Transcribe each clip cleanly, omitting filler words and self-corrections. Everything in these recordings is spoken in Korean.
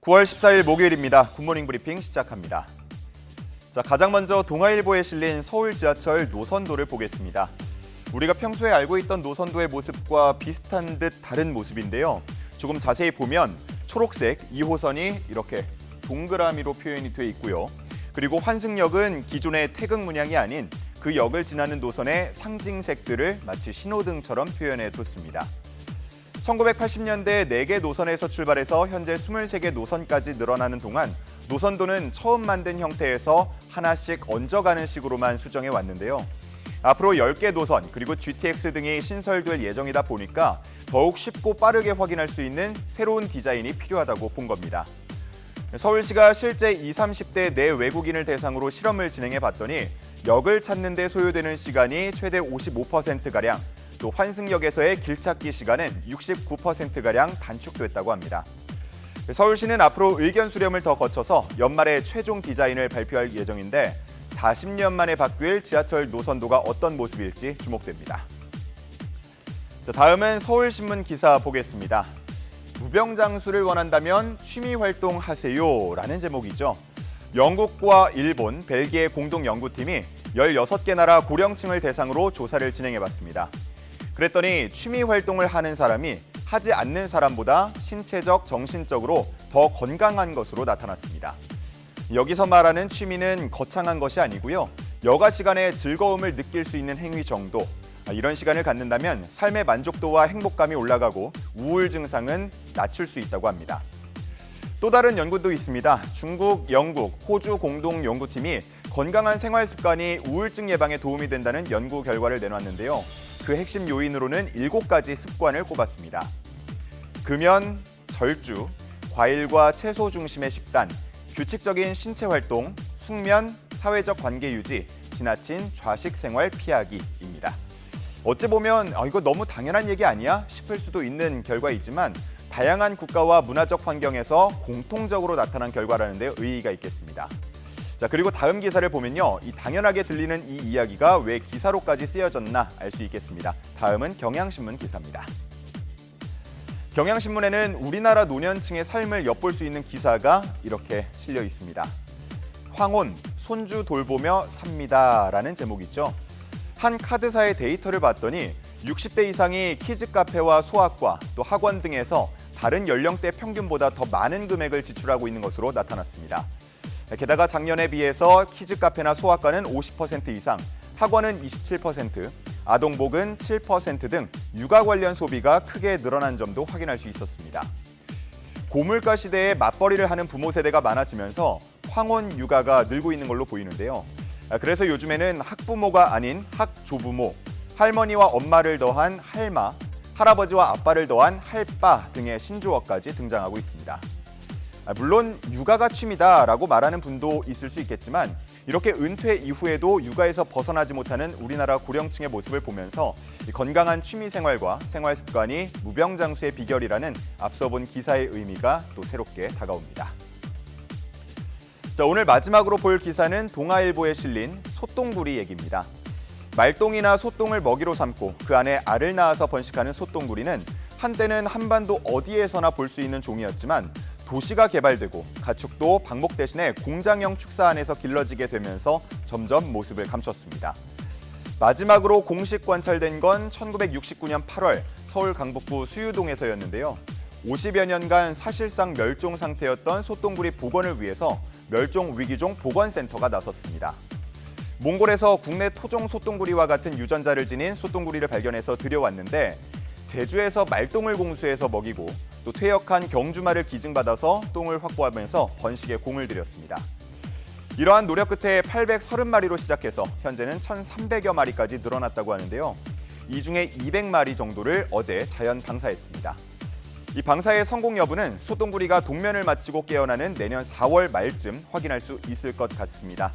9월 14일 목요일입니다. 굿모닝 브리핑 시작합니다. 가장 먼저 동아일보에 실린 서울 지하철 노선도를 보겠습니다. 우리가 평소에 알고 있던 노선도의 모습과 비슷한 듯 다른 모습인데요. 조금 자세히 보면 초록색 2호선이 이렇게 동그라미로 표현이 돼 있고요. 그리고 환승역은 기존의 태극 문양이 아닌 그 역을 지나는 노선의 상징색들을 마치 신호등처럼 표현해 뒀습니다. 1980년대 4개 노선에서 출발해서 현재 23개 노선까지 늘어나는 동안 노선도는 처음 만든 형태에서 하나씩 얹어가는 식으로만 수정해 왔는데요. 앞으로 10개 노선 그리고 GTX 등이 신설될 예정이다 보니까 더욱 쉽고 빠르게 확인할 수 있는 새로운 디자인이 필요하다고 본 겁니다. 서울시가 실제 20, 30대 내 외국인을 대상으로 실험을 진행해 봤더니 역을 찾는 데 소요되는 시간이 최대 55%가량, 또 환승역에서의 길찾기 시간은 69%가량 단축됐다고 합니다. 서울시는 앞으로 의견 수렴을 더 거쳐서 연말에 최종 디자인을 발표할 예정인데 40년 만에 바뀔 지하철 노선도가 어떤 모습일지 주목됩니다. 다음은 서울신문 기사 보겠습니다. 무병장수를 원한다면 취미활동 하세요 라는 제목이죠. 영국과 일본, 벨기에 공동연구팀이 16개 나라 고령층을 대상으로 조사를 진행해봤습니다. 그랬더니 취미활동을 하는 사람이 하지 않는 사람보다 신체적, 정신적으로 더 건강한 것으로 나타났습니다. 여기서 말하는 취미는 거창한 것이 아니고요. 여가 시간에 즐거움을 느낄 수 있는 행위 정도. 이런 시간을 갖는다면 삶의 만족도와 행복감이 올라가고 우울 증상은 낮출 수 있다고 합니다. 또 다른 연구도 있습니다. 중국, 영국, 호주 공동 연구팀이 건강한 생활 습관이 우울증 예방에 도움이 된다는 연구 결과를 내놨는데요. 그 핵심 요인으로는 7가지 습관을 꼽았습니다. 금연, 절주, 과일과 채소 중심의 식단, 규칙적인 신체 활동, 숙면, 사회적 관계 유지, 지나친 좌식 생활 피하기입니다. 어찌 보면 이거 너무 당연한 얘기 아니야? 싶을 수도 있는 결과이지만 다양한 국가와 문화적 환경에서 공통적으로 나타난 결과라는 데 의의가 있겠습니다. 그리고 다음 기사를 보면요. 이 당연하게 들리는 이 이야기가 왜 기사로까지 쓰여졌나 알 수 있겠습니다. 다음은 경향신문 기사입니다. 경향신문에는 우리나라 노년층의 삶을 엿볼 수 있는 기사가 이렇게 실려 있습니다. 황혼, 손주 돌보며 삽니다 라는 제목이죠. 한 카드사의 데이터를 봤더니 60대 이상이 키즈 카페와 소아과, 또 학원 등에서 다른 연령대 평균보다 더 많은 금액을 지출하고 있는 것으로 나타났습니다. 게다가 작년에 비해서 키즈 카페나 소아과는 50% 이상, 학원은 27%, 아동복은 7% 등 육아 관련 소비가 크게 늘어난 점도 확인할 수 있었습니다. 고물가 시대에 맞벌이를 하는 부모 세대가 많아지면서 황혼 육아가 늘고 있는 걸로 보이는데요. 그래서 요즘에는 학부모가 아닌 학조부모, 할머니와 엄마를 더한 할마, 할아버지와 아빠를 더한 할빠 등의 신조어까지 등장하고 있습니다. 물론 육아가 취미다라고 말하는 분도 있을 수 있겠지만 이렇게 은퇴 이후에도 육아에서 벗어나지 못하는 우리나라 고령층의 모습을 보면서 건강한 취미 생활과 생활 습관이 무병장수의 비결이라는 앞서 본 기사의 의미가 또 새롭게 다가옵니다. 오늘 마지막으로 볼 기사는 동아일보에 실린 소똥구리 얘기입니다. 말똥이나 소똥을 먹이로 삼고 그 안에 알을 낳아서 번식하는 소똥구리는 한때는 한반도 어디에서나 볼 수 있는 종이었지만 도시가 개발되고 가축도 방목 대신에 공장형 축사 안에서 길러지게 되면서 점점 모습을 감췄습니다. 마지막으로 공식 관찰된 건 1969년 8월 서울 강북구 수유동에서였는데요. 50여 년간 사실상 멸종 상태였던 소똥구리 복원을 위해서 멸종위기종 복원센터가 나섰습니다. 몽골에서 국내 토종 소똥구리와 같은 유전자를 지닌 소똥구리를 발견해서 들여왔는데 제주에서 말똥을 공수해서 먹이고 또 퇴역한 경주말을 기증받아서 똥을 확보하면서 번식에 공을 들였습니다. 이러한 노력 끝에 830마리로 시작해서 현재는 1,300여 마리까지 늘어났다고 하는데요. 이 중에 200마리 정도를 어제 자연 방사했습니다. 이 방사의 성공 여부는 소똥구리가 동면을 마치고 깨어나는 내년 4월 말쯤 확인할 수 있을 것 같습니다.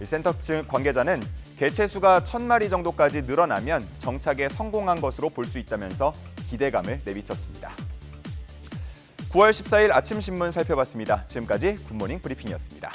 센터 측 관계자는 개체 수가 1,000마리 정도까지 늘어나면 정착에 성공한 것으로 볼 수 있다면서 기대감을 내비쳤습니다. 9월 14일 아침 신문 살펴봤습니다. 지금까지 굿모닝 브리핑이었습니다.